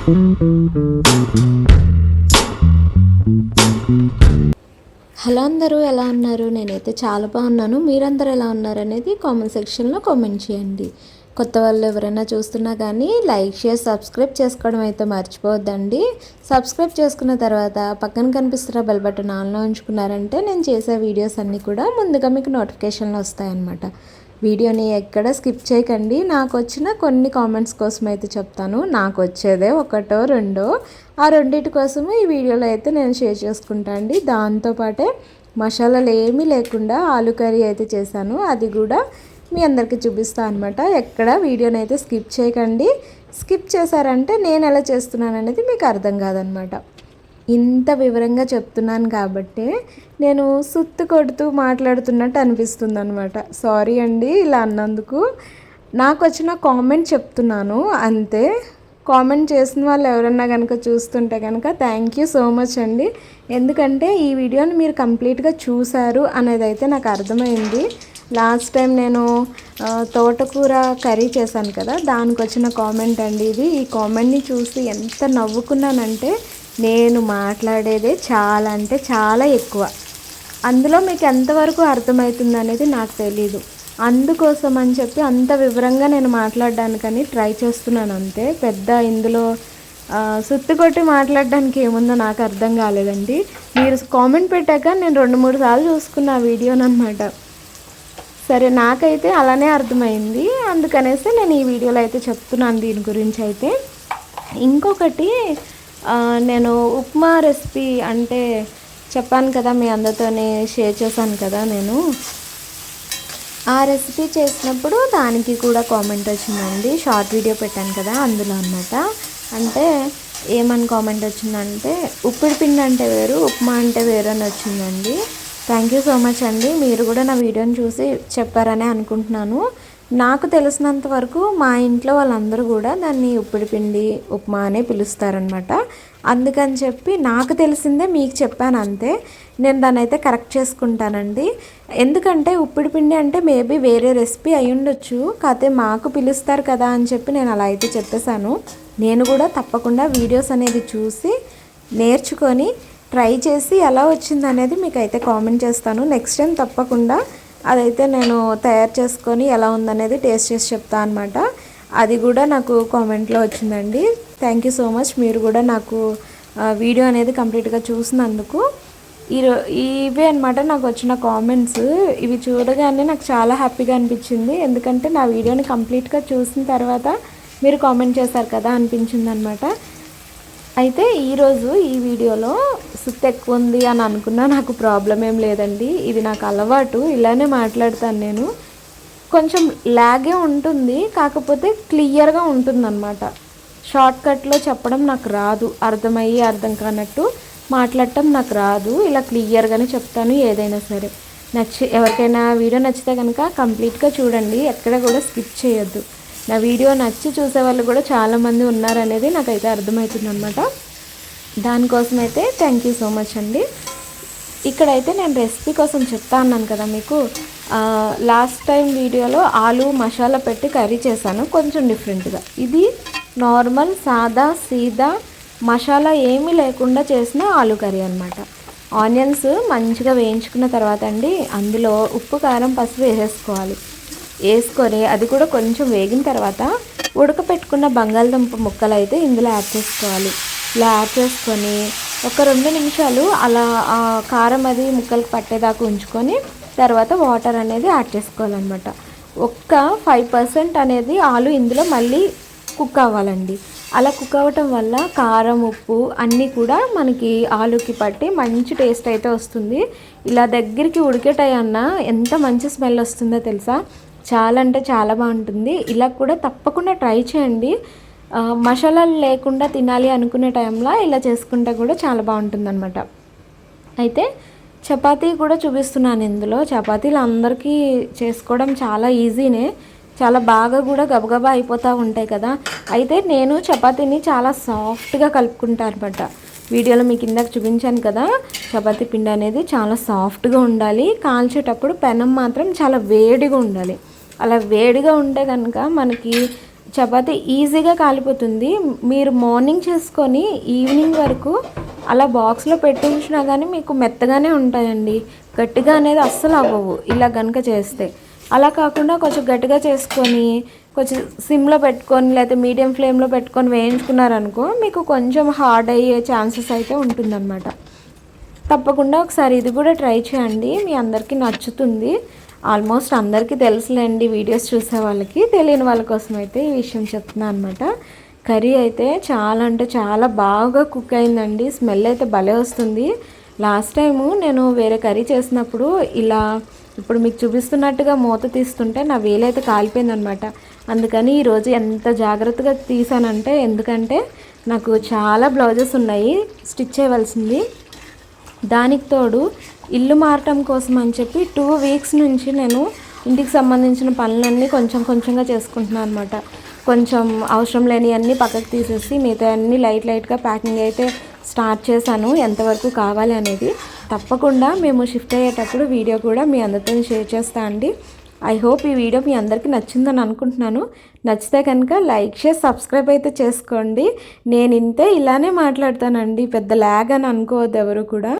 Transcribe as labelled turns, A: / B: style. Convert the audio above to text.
A: Hello అందరూ, ఎలా ఉన్నారు? నేనైతే చాలా బాగున్నాను. మీరందరూ ఎలా ఉన్నారు అనేది కామెంట్ సెక్షన్లో కామెంట్ చేయండి. కొత్త వాళ్ళు ఎవరైనా చూస్తున్నా కానీ లైక్, షేర్, సబ్స్క్రైబ్ చేసుకోవడం అయితే మర్చిపోవద్దండి. సబ్స్క్రైబ్ చేసుకున్న తర్వాత పక్కన కనిపిస్తున్న బెల్ బటన్ ఆన్లో ఉంచుకున్నారంటే నేను చేసే వీడియోస్ అన్నీ కూడా ముందుగా మీకు నోటిఫికేషన్లు వస్తాయన్నమాట. వీడియోని ఎక్కడ స్కిప్ చేయకండి. నాకు వచ్చిన కొన్ని కామెంట్స్ కోసం అయితే చెప్తాను. నాకు వచ్చేదే ఒకటో రెండో, ఆ రెండింటి కోసము ఈ వీడియోలో అయితే నేను షేర్ చేసుకుంటాను అండి. దాంతోపాటే మసాలాలు ఏమీ లేకుండా ఆలు కర్రీ అయితే చేశాను. అది కూడా మీ అందరికీ చూపిస్తాను అనమాట. ఎక్కడ వీడియోని అయితే స్కిప్ చేయకండి. స్కిప్ చేశారంటే నేను ఎలా చేస్తున్నాను అనేది మీకు అర్థం కాదనమాట. ఇంత వివరంగా చెప్తున్నాను కాబట్టి నేను సుత్తు కొడుతూ మాట్లాడుతున్నట్టు అనిపిస్తుంది అనమాట. సారీ అండి ఇలా అన్నందుకు. నాకు వచ్చిన కామెంట్ చెప్తున్నాను అంతే. కామెంట్ చేసిన వాళ్ళు ఎవరన్నా కనుక చూస్తుంటే కనుక థ్యాంక్ యూ సో మచ్ అండి. ఎందుకంటే ఈ వీడియోని మీరు కంప్లీట్గా చూశారు అనేది అయితే నాకు అర్థమైంది. లాస్ట్ టైం నేను తోటకూర కర్రీ చేశాను కదా, దానికి వచ్చిన కామెంట్ అండి ఇది. ఈ కామెంట్ని చూసి ఎంత నవ్వుకున్నానంటే, నేను మాట్లాడేదే చాలా అంటే చాలా ఎక్కువ. అందులో మీకు ఎంతవరకు అర్థమవుతుంది అనేది నాకు తెలీదు. అందుకోసం అని చెప్పి అంత వివరంగా నేను మాట్లాడడానికని ట్రై చేస్తున్నాను అంతే. పెద్ద ఇందులో సుత్తి కొట్టి మాట్లాడడానికి ఏముందో నాకు అర్థం కాలేదండి. మీరు కామెంట్ పెట్టాక నేను 2-3 సార్లు చూసుకున్న ఆ వీడియోని అనమాట. సరే, నాకైతే అలానే అర్థమైంది. అందుకనేసి నేను ఈ వీడియోలో అయితే చెప్తున్నాను దీని గురించి అయితే. ఇంకొకటి, నేను ఉప్మా రెసిపీ అంటే చెప్పాను కదా, మీ అందరితోనే షేర్ చేశాను కదా నేను. ఆ రెసిపీ చేసినప్పుడు దానికి కూడా కామెంట్ వచ్చిందండి. షార్ట్ వీడియో పెట్టాను కదా అందులో అనమాట. అంటే ఏమని కామెంట్ వచ్చిందంటే, ఉప్పిడి పిండి అంటే వేరు, ఉప్మా అంటే వేరు అని వచ్చిందండి. థ్యాంక్ యూ సో మచ్ అండి. మీరు కూడా నా వీడియోని చూసి చెప్పారనే అనుకుంటున్నాను. నాకు తెలిసినంత వరకు మా ఇంట్లో వాళ్ళందరూ కూడా దాన్ని ఉప్పిడి పిండి ఉప్మా అనే పిలుస్తారనమాట. అందుకని చెప్పి నాకు తెలిసిందే మీకు చెప్పాను అంతే. నేను దాన్ని అయితే కరెక్ట్ చేసుకుంటానండి. ఎందుకంటే ఉప్పిడి పిండి అంటే మేబీ వేరే రెసిపీ అయి ఉండొచ్చు, కాకపోతే మాకు పిలుస్తారు కదా అని చెప్పి నేను అలా అయితే చెప్పేశాను. నేను కూడా తప్పకుండా వీడియోస్ అనేది చూసి నేర్చుకొని ట్రై చేసి ఎలా వచ్చింది అనేది మీకు అయితే కామెంట్ చేస్తాను. నెక్స్ట్ టైం తప్పకుండా అదైతే నేను తయారు చేసుకొని ఎలా ఉందనేది టేస్ట్ చేసి చెప్తాను అనమాట. అది కూడా నాకు కామెంట్లో వచ్చిందండి. Thank you so much. మీరు కూడా నాకు వీడియో అనేది కంప్లీట్గా చూసినందుకు. ఇవే అనమాట నాకు వచ్చిన కామెంట్స్. ఇవి చూడగానే నాకు చాలా హ్యాపీగా అనిపించింది. ఎందుకంటే నా వీడియోని కంప్లీట్గా చూసిన తర్వాత మీరు కామెంట్ చేశారు కదా అనిపించింది అనమాట. అయితే ఈరోజు ఈ వీడియోలో సుత్తి ఎక్కువ ఉంది అని అనుకున్నా నాకు ప్రాబ్లం ఏం లేదండి. ఇది నాకు అలవాటు, ఇలానే మాట్లాడతాను నేను. కొంచెం లాగే ఉంటుంది, కాకపోతే క్లియర్గా ఉంటుందన్నమాట. షార్ట్కట్లో చెప్పడం నాకు రాదు, అర్థమయ్యి అర్థం కానట్టు మాట్లాడటం నాకు రాదు. ఇలా క్లియర్గానే చెప్తాను ఏదైనా సరే. ఎవరికైనా వీడియో నచ్చితే కనుక కంప్లీట్గా చూడండి, ఎక్కడ కూడా స్కిప్ చేయొద్దు. నా వీడియో నచ్చి చూసే వాళ్ళు కూడా చాలామంది ఉన్నారనేది నాకైతే అర్థమవుతుంది అనమాట. దానికోసం అయితే థ్యాంక్ యూ సో మచ్ అండి. ఇక్కడైతే నేను రెసిపీ కోసం చెప్తా అన్నాను కదా మీకు. లాస్ట్ టైం వీడియోలో ఆలు మసాలా పెట్టి కర్రీ చేశాను, కొంచెం డిఫరెంట్గా. ఇది నార్మల్ సాదా సీదా మసాలా ఏమీ లేకుండా చేసిన ఆలు కర్రీ అనమాట. ఆనియన్స్ మంచిగా వేయించుకున్న తర్వాత అండి, అందులో ఉప్పు, కారం, పసుపు వేసుకొని అది కూడా కొంచెం వేగిన తర్వాత ఉడకపెట్టుకున్న బంగాళదుంప ముక్కలు అయితే ఇందులో యాడ్ చేసుకోవాలి. ఇలా యాడ్ చేసుకొని ఒక 2 నిమిషాలు అలా కారం అది ముక్కలకు పట్టేదాకా ఉంచుకొని తర్వాత వాటర్ అనేది యాడ్ చేసుకోవాలన్నమాట. ఒక్క 5% అనేది ఆలు ఇందులో మళ్ళీ కుక్ అవ్వాలండి. అలా కుక్ అవ్వటం వల్ల కారం, ఉప్పు అన్నీ కూడా మనకి ఆలుకి పట్టి మంచి టేస్ట్ అయితే వస్తుంది. ఇలా దగ్గరికి ఉడికేటయన్నా ఎంత మంచి స్మెల్ వస్తుందో తెలుసా. చాలా అంటే చాలా బాగుంటుంది. ఇలా కూడా తప్పకుండా ట్రై చేయండి. మసాలాలు లేకుండా తినాలి అనుకునే టైంలో ఇలా చేసుకుంటే కూడా చాలా బాగుంటుంది అనమాట. అయితే చపాతీ కూడా చూపిస్తున్నాను ఇందులో. చపాతీలు అందరికీ చేసుకోవడం చాలా ఈజీనే, చాలా బాగా కూడా గబగబా అయిపోతూ ఉంటాయి కదా. అయితే నేను చపాతీని చాలా సాఫ్ట్గా కలుపుకుంటాను అనమాట. వీడియోలో మీకు ఇందాక చూపించాను కదా, చపాతీ పిండి అనేది చాలా సాఫ్ట్గా ఉండాలి. కాల్చేటప్పుడు పెనం మాత్రం చాలా వేడిగా ఉండాలి. అలా వేడిగా ఉంటే కనుక మనకి చపాతీ ఈజీగా కాలిపోతుంది. మీరు మార్నింగ్ చేసుకొని ఈవినింగ్ వరకు అలా బాక్స్లో పెట్టి ఉంచినా కానీ మీకు మెత్తగానే ఉంటాయండి. గట్టిగా అనేది అస్సలు అవ్వవు ఇలా కనుక చేస్తే. అలా కాకుండా కొంచెం గట్టిగా చేసుకొని కొంచెం సిమ్లో పెట్టుకొని లేకపోతే మీడియం ఫ్లేమ్లో పెట్టుకొని వేయించుకున్నారనుకో మీకు కొంచెం హార్డ్ అయ్యే ఛాన్సెస్ అయితే ఉంటుందన్నమాట. తప్పకుండా ఒకసారి ఇది కూడా ట్రై చేయండి, మీ అందరికీ నచ్చుతుంది. ఆల్మోస్ట్ అందరికీ తెలుసులేండి, వీడియోస్ చూసే వాళ్ళకి. తెలియని వాళ్ళ కోసం అయితే ఈ విషయం చెప్తున్నాను అనమాట. కర్రీ అయితే చాలా అంటే చాలా బాగా కుక్ అయిందండి. స్మెల్ అయితే భలే వస్తుంది. లాస్ట్ టైము నేను వేరే కర్రీ చేసినప్పుడు ఇలా ఇప్పుడు మీకు చూపిస్తున్నట్టుగా మూత తీస్తుంటే నా వేలైతే కాలిపోయిందనమాట. అందుకని ఈరోజు ఎంత జాగ్రత్తగా తీసానంటే, ఎందుకంటే నాకు చాలా బ్లౌజెస్ ఉన్నాయి స్టిచ్ చేయవలసింది. దానికి తోడు ఇల్లు మారటం కోసం అని చెప్పి 2 వీక్స్ నుంచి నేను ఇంటికి సంబంధించిన పనులన్నీ కొంచెం కొంచెంగా చేసుకుంటున్నాను అనమాట. కొంచెం అవసరం లేని అన్నీ పక్కకు తీసేసి మిగతా అన్నీ లైట్గా ప్యాకింగ్ అయితే స్టార్ట్ చేశాను, ఎంతవరకు కావాలి అనేది. తప్పకుండా మేము షిఫ్ట్ అయ్యేటప్పుడు వీడియో కూడా మీ అందరితో షేర్ చేస్తా అండి. ఐ హోప్ ఈ వీడియో మీ అందరికీ నచ్చిందని అనుకుంటున్నాను. నచ్చితే కనుక లైక్ షేర్ సబ్స్క్రైబ్ అయితే చేసుకోండి. నేను ఇలానే మాట్లాడతానండి, పెద్ద ల్యాగ్ అని అనుకోవద్దు ఎవరు కూడా.